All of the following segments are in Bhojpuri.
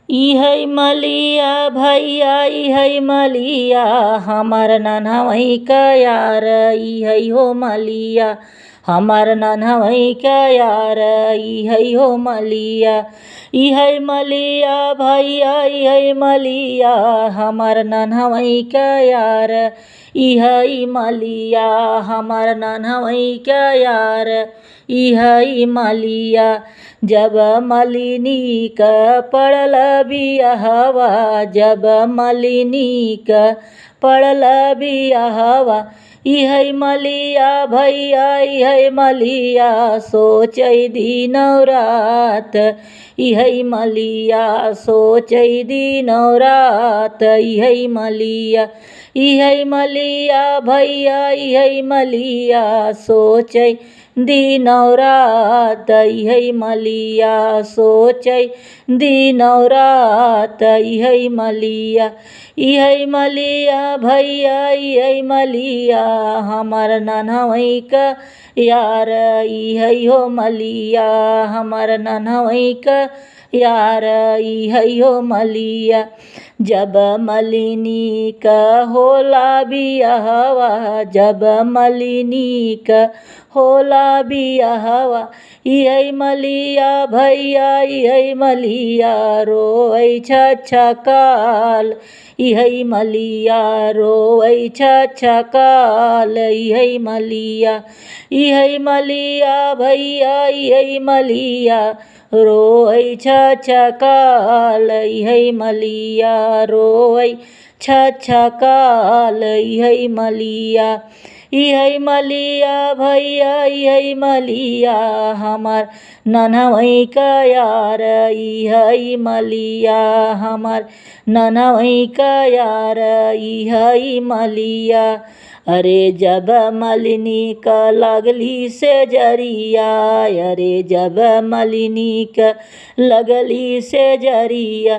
इहै मलिया भैया इहै मलिया हमार नन्हवई का यार। इहै हो मलिया हमार नन्हवई का यार। इहै हो मलिया इहै मलिया भैया इहै मलिया हमार नन्हवई का यार। इहै मलिया हमार नन्हवई का यार। इहै मलिया जब मलिनी का पड़ल बियाहवा। जब मलिनी का पड़ल बियाहवा। इहै मलिया भैया इहै मलिया सोचै दिनौ रात। इहै मलिया सोचै दिनौ रात। इहै मलिया इहै मलिया भैया इहै मलिया सोचै दिनौ रात। इहै मलिया सोचै दिनौ रात। इहै मलिया इहै मलिया भैया इहै मलिया हमार नन्हवई का यार। इहै हो मलिया हमार नन्हवई का यार। इहै हो मलिया जब मलिनी का होला बियाहवा। जब मलिनी का होला बियाहवा। इहै मलिया भैया इहै मलिया रोवै छछकाल। इहै मलिया रोवै छछकाल। इहै मलिया इहै मलिया भैया इहै मलिया रोवै छछकाल। इहै मलिया रोवै छछकाल। इहै मलिया इहै मलिया भैया इहै मलिया हमार नन्हवई का यार। इहै मलिया हमार नन्हवई का यार। इहै मलिया अरे जब मलिनी का लगली से जरिया। अरे जब मलिनी का लगली से जरिया।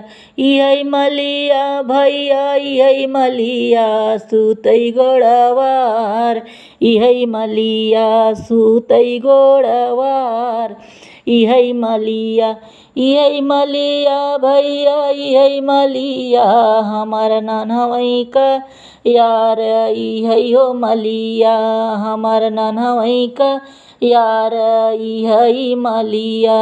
इहै मलिया भैया इहै मलिया सुतै गोड़वार। इहै मलिया सुतै गोड़वार। इहै मलिया इहै मलिया भैया इहै मलिया हमार नन्हवई का यार। इहै हो मलिया हमार नन्हवई का यार। इहै मलिया।